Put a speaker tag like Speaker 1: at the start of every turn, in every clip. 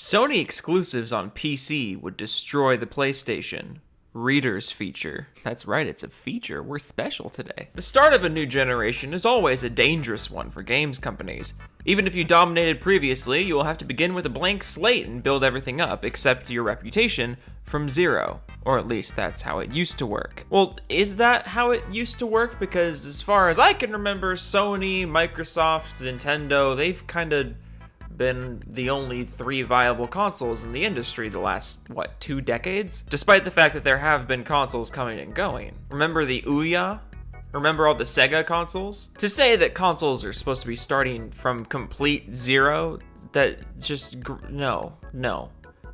Speaker 1: Sony exclusives on PC would destroy the PlayStation. Readers feature. That's right, it's a feature. We're special today. The start of a new generation is always a dangerous one for games companies. Even if you dominated previously, you will have to begin with a blank slate and build everything up, except your reputation, from zero. Or at least that's how it used to work. Well, is that how it used to work? Because as far as I can remember, Sony, Microsoft, Nintendo, they've kind of been the only three viable consoles in the industry the last, 2 decades? Despite the fact that there have been consoles coming and going. Remember the Ouya? Remember all the Sega consoles? To say that consoles are supposed to be starting from complete zero, that just, no.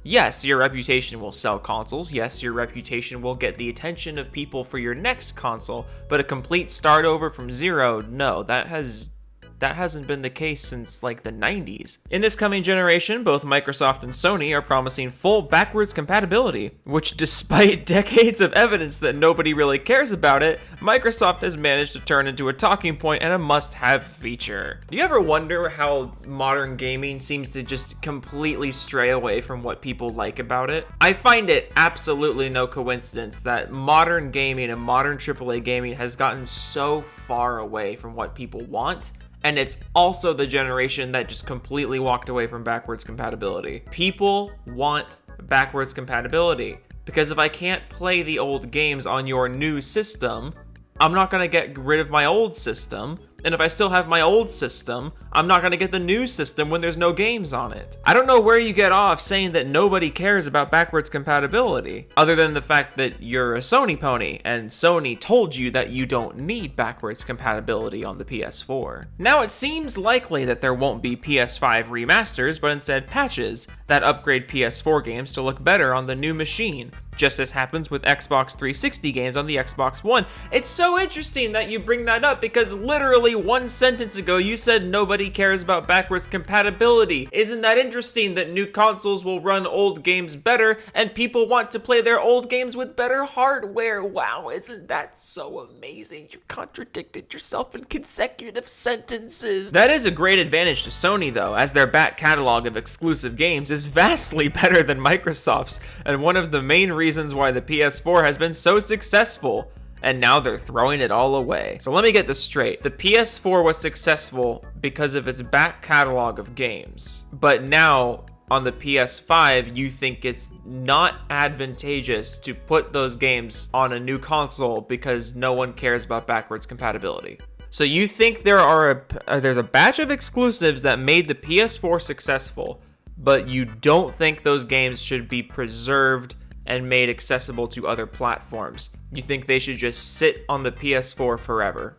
Speaker 1: Yes, your reputation will sell consoles. Yes, your reputation will get the attention of people for your next console, but a complete start over from zero, no, that hasn't been the case since like the 90s. In this coming generation, both Microsoft and Sony are promising full backwards compatibility, which despite decades of evidence that nobody really cares about it, Microsoft has managed to turn into a talking point and a must-have feature. Do you ever wonder how modern gaming seems to just completely stray away from what people like about it? I find it absolutely no coincidence that modern gaming and modern AAA gaming has gotten so far away from what people want. And it's also the generation that just completely walked away from backwards compatibility. People want backwards compatibility because if I can't play the old games on your new system, I'm not going to get rid of my old system. And if I still have my old system, I'm not going to get the new system when there's no games on it. I don't know where you get off saying that nobody cares about backwards compatibility, other than the fact that you're a Sony pony, and Sony told you that you don't need backwards compatibility on the PS4. Now it seems likely that there won't be PS5 remasters, but instead patches that upgrade PS4 games to look better on the new machine, just as happens with Xbox 360 games on the Xbox One. It's so interesting that you bring that up because literally 1 sentence ago you said nobody cares about backwards compatibility. Isn't that interesting that new consoles will run old games better and people want to play their old games with better hardware? Wow, isn't that so amazing? You contradicted yourself in consecutive sentences. That is a great advantage to Sony though, as their back catalog of exclusive games is vastly better than Microsoft's, and one of the main reasons why the PS4 has been so successful. And now they're throwing it all away. So let me get this straight. The PS4 was successful because of its back catalog of games. But now on the PS5, you think it's not advantageous to put those games on a new console because no one cares about backwards compatibility. So you think there's a batch of exclusives that made the PS4 successful, but you don't think those games should be preserved and made accessible to other platforms. You think they should just sit on the PS4 forever.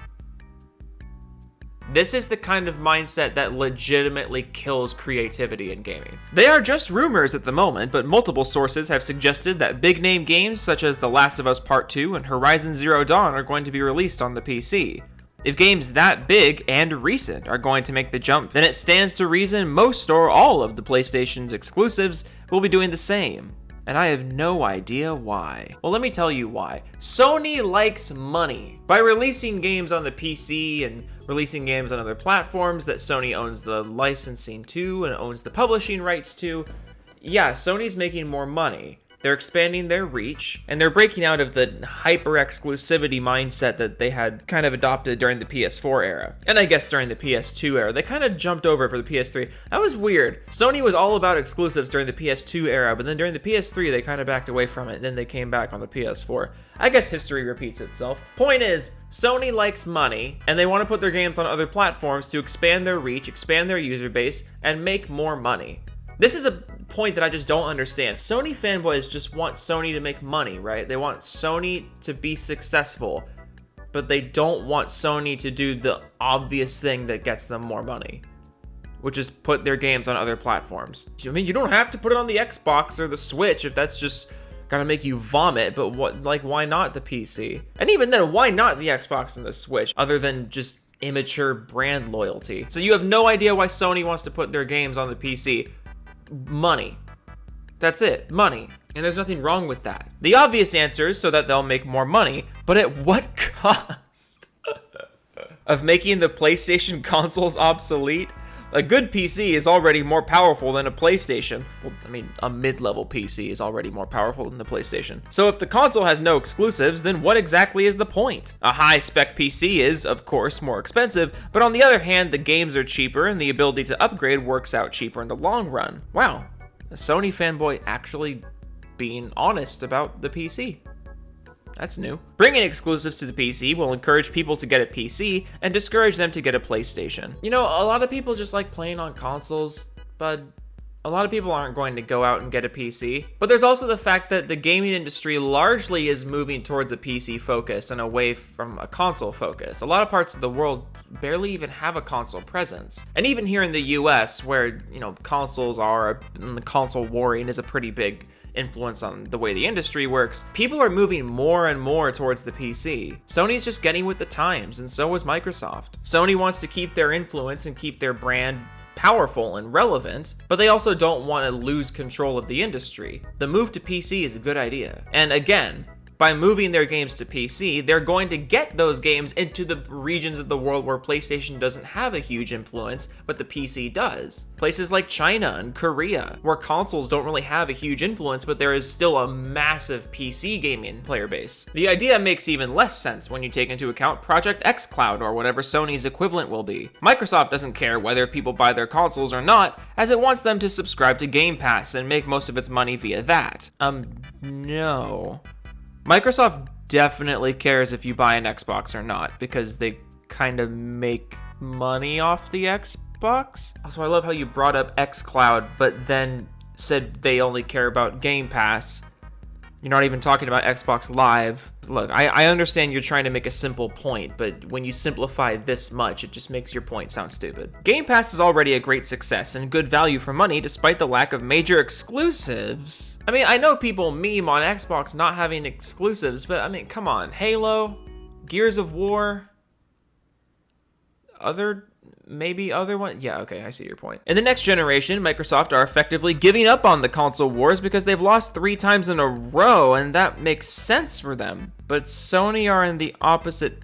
Speaker 1: This is the kind of mindset that legitimately kills creativity in gaming. They are just rumors at the moment, but multiple sources have suggested that big-name games such as The Last of Us Part 2 and Horizon Zero Dawn are going to be released on the PC. If games that big and recent are going to make the jump, then it stands to reason most or all of the PlayStation's exclusives will be doing the same. And I have no idea why. Well, let me tell you why. Sony likes money. By releasing games on the PC and releasing games on other platforms that Sony owns the licensing to and owns the publishing rights to, yeah, Sony's making more money. They're expanding their reach, and they're breaking out of the hyper-exclusivity mindset that they had kind of adopted during the PS4 era. And I guess during the PS2 era. They kind of jumped over for the PS3. That was weird. Sony was all about exclusives during the PS2 era, but then during the PS3, they kind of backed away from it, and then they came back on the PS4. I guess history repeats itself. Point is, Sony likes money, and they want to put their games on other platforms to expand their reach, expand their user base, and make more money. This is a point that I just don't understand. Sony fanboys just want Sony to make money, right? They want Sony to be successful, but they don't want Sony to do the obvious thing that gets them more money, which is put their games on other platforms. I mean, you don't have to put it on the Xbox or the Switch if that's just gonna make you vomit, but why not the PC? And even then, why not the Xbox and the Switch, other than just immature brand loyalty? So you have no idea why Sony wants to put their games on the PC. Money. That's it. Money. And there's nothing wrong with that. The obvious answer is so that they'll make more money, but at what cost? Of making the PlayStation consoles obsolete? A good PC is already more powerful than a PlayStation. Well, I mean, a mid-level PC is already more powerful than the PlayStation. So if the console has no exclusives, then what exactly is the point? A high-spec PC is, of course, more expensive, but on the other hand, the games are cheaper and the ability to upgrade works out cheaper in the long run. Wow, a Sony fanboy actually being honest about the PC. That's new. Bringing exclusives to the PC will encourage people to get a PC and discourage them to get a PlayStation. You know, a lot of people just like playing on consoles, but a lot of people aren't going to go out and get a PC. But there's also the fact that the gaming industry largely is moving towards a PC focus and away from a console focus. A lot of parts of the world barely even have a console presence. And even here in the US, where, you know, consoles are, and the console warring is a pretty big influence on the way the industry works, people are moving more and more towards the PC. Sony's just getting with the times, and so is Microsoft. Sony wants to keep their influence and keep their brand powerful and relevant, but they also don't want to lose control of the industry. The move to PC is a good idea. And again, by moving their games to PC, they're going to get those games into the regions of the world where PlayStation doesn't have a huge influence, but the PC does. Places like China and Korea, where consoles don't really have a huge influence, but there is still a massive PC gaming player base. The idea makes even less sense when you take into account Project xCloud or whatever Sony's equivalent will be. Microsoft doesn't care whether people buy their consoles or not, as it wants them to subscribe to Game Pass and make most of its money via that. No. Microsoft definitely cares if you buy an Xbox or not, because they kind of make money off the Xbox. Also, I love how you brought up xCloud, but then said they only care about Game Pass. You're not even talking about Xbox Live. Look, I understand you're trying to make a simple point, but when you simplify this much, it just makes your point sound stupid. Game Pass is already a great success and good value for money despite the lack of major exclusives. I mean, I know people meme on Xbox not having exclusives, but I mean, come on. Halo, Gears of War, maybe other one? Yeah, okay, I see your point. In the next generation, Microsoft are effectively giving up on the console wars because they've lost 3 times in a row, and that makes sense for them. But Sony are in the opposite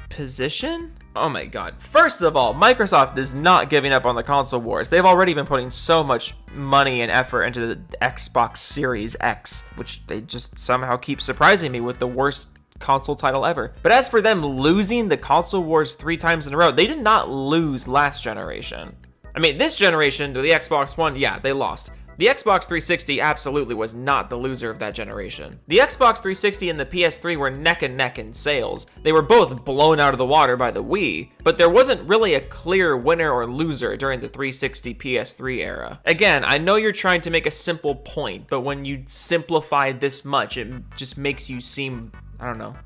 Speaker 1: position? Oh my god. First of all, Microsoft is not giving up on the console wars. They've already been putting so much money and effort into the Xbox Series X, which they just somehow keep surprising me with the worst console title ever. But as for them losing the console wars 3 times in a row, they did not lose last generation. I mean, this generation, the Xbox One, yeah, they lost. The Xbox 360 absolutely was not the loser of that generation. The Xbox 360 and the PS3 were neck and neck in sales. They were both blown out of the water by the Wii, but there wasn't really a clear winner or loser during the 360 PS3 era. Again, I know you're trying to make a simple point, but when you simplify this much, it just makes you seem, I don't know,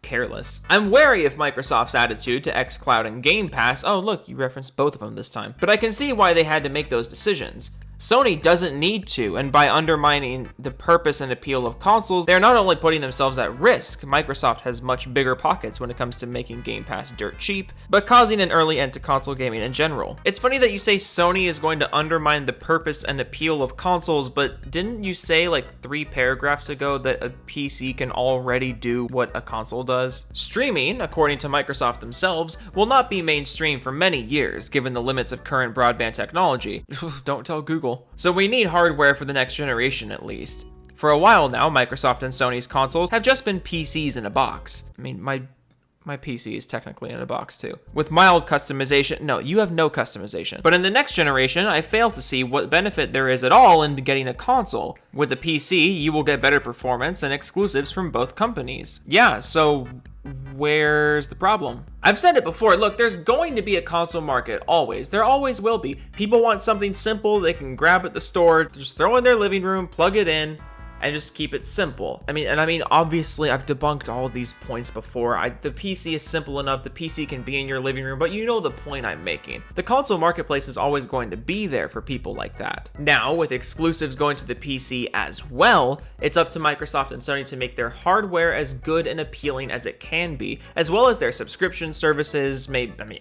Speaker 1: careless. I'm wary of Microsoft's attitude to xCloud and Game Pass. Oh, look, you referenced both of them this time. But I can see why they had to make those decisions. Sony doesn't need to, and by undermining the purpose and appeal of consoles, they're not only putting themselves at risk, Microsoft has much bigger pockets when it comes to making Game Pass dirt cheap, but causing an early end to console gaming in general. It's funny that you say Sony is going to undermine the purpose and appeal of consoles, but didn't you say like 3 paragraphs ago that a PC can already do what a console does? Streaming, according to Microsoft themselves, will not be mainstream for many years, given the limits of current broadband technology. Don't tell Google. So we need hardware for the next generation at least. For a while now, Microsoft and Sony's consoles have just been PCs in a box. I mean, my PC is technically in a box too. With mild customization, no, you have no customization. But in the next generation, I fail to see what benefit there is at all in getting a console. With the PC, you will get better performance and exclusives from both companies. Yeah, so where's the problem? I've said it before, look, there's going to be a console market, always. There always will be. People want something simple they can grab at the store, just throw in their living room, plug it in, and just keep it simple. I mean, obviously, I've debunked all of these points before. The PC is simple enough, the PC can be in your living room, but you know the point I'm making. The console marketplace is always going to be there for people like that. Now, with exclusives going to the PC as well, it's up to Microsoft and Sony to make their hardware as good and appealing as it can be, as well as their subscription services,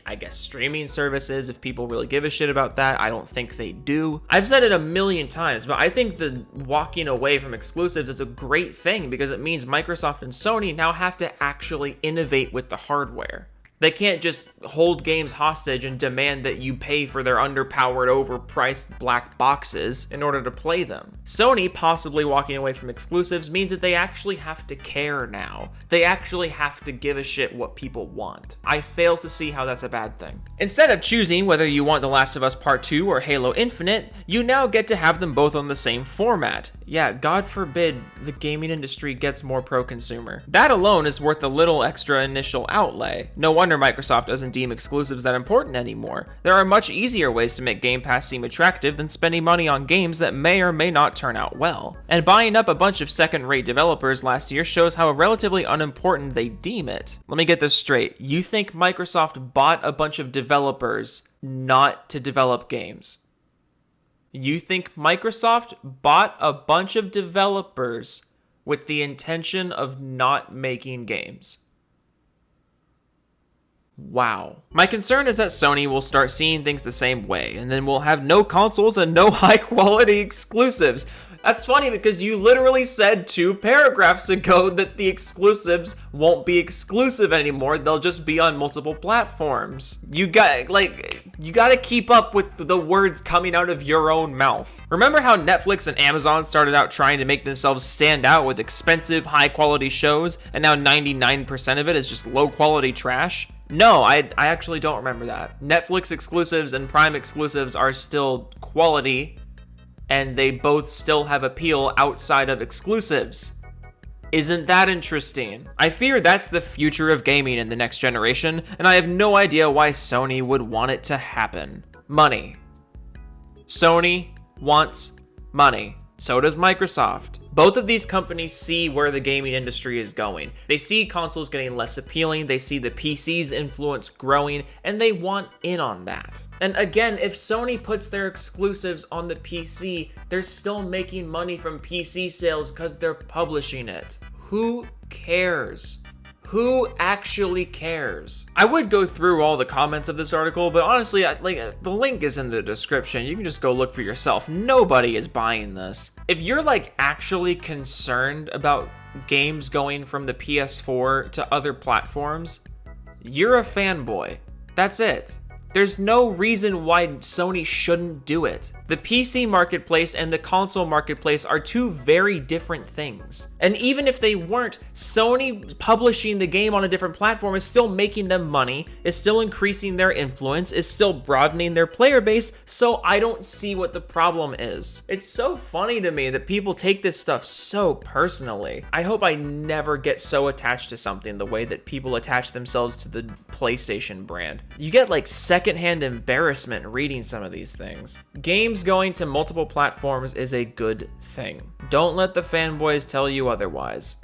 Speaker 1: I guess streaming services, if people really give a shit about that. I don't think they do. I've said it a million times, but I think the walking away from exclusives is a great thing because it means Microsoft and Sony now have to actually innovate with the hardware. They can't just hold games hostage and demand that you pay for their underpowered, overpriced black boxes in order to play them. Sony possibly walking away from exclusives means that they actually have to care now. They actually have to give a shit what people want. I fail to see how that's a bad thing. Instead of choosing whether you want The Last of Us Part 2 or Halo Infinite, you now get to have them both on the same format. Yeah, God forbid the gaming industry gets more pro-consumer. That alone is worth a little extra initial outlay. No wonder Microsoft doesn't deem exclusives that important anymore. There are much easier ways to make Game Pass seem attractive than spending money on games that may or may not turn out well. And buying up a bunch of second-rate developers last year shows how relatively unimportant they deem it. Let me get this straight. You think Microsoft bought a bunch of developers not to develop games? You think Microsoft bought a bunch of developers with the intention of not making games? Wow. My concern is that Sony will start seeing things the same way, and then we'll have no consoles and no high-quality exclusives. That's funny because you literally said 2 paragraphs ago that the exclusives won't be exclusive anymore. They'll just be on multiple platforms. You gotta keep up with the words coming out of your own mouth. Remember how Netflix and Amazon started out trying to make themselves stand out with expensive, high-quality shows, and now 99% of it is just low-quality trash? No, I actually don't remember that. Netflix exclusives and Prime exclusives are still quality, and they both still have appeal outside of exclusives. Isn't that interesting? I fear that's the future of gaming in the next generation, and I have no idea why Sony would want it to happen. Money. Sony wants money. So does Microsoft. Both of these companies see where the gaming industry is going. They see consoles getting less appealing, they see the PC's influence growing, and they want in on that. And again, if Sony puts their exclusives on the PC, they're still making money from PC sales because they're publishing it. Who cares? Who actually cares? I would go through all the comments of this article, but honestly, the link is in the description. You can just go look for yourself. Nobody is buying this. If you're actually concerned about games going from the PS4 to other platforms, you're a fanboy. That's it. There's no reason why Sony shouldn't do it. The PC marketplace and the console marketplace are 2 very different things. And even if they weren't, Sony publishing the game on a different platform is still making them money, is still increasing their influence, is still broadening their player base, so I don't see what the problem is. It's so funny to me that people take this stuff so personally. I hope I never get so attached to something the way that people attach themselves to the PlayStation brand. You get secondhand embarrassment reading some of these things. Games going to multiple platforms is a good thing. Don't let the fanboys tell you otherwise.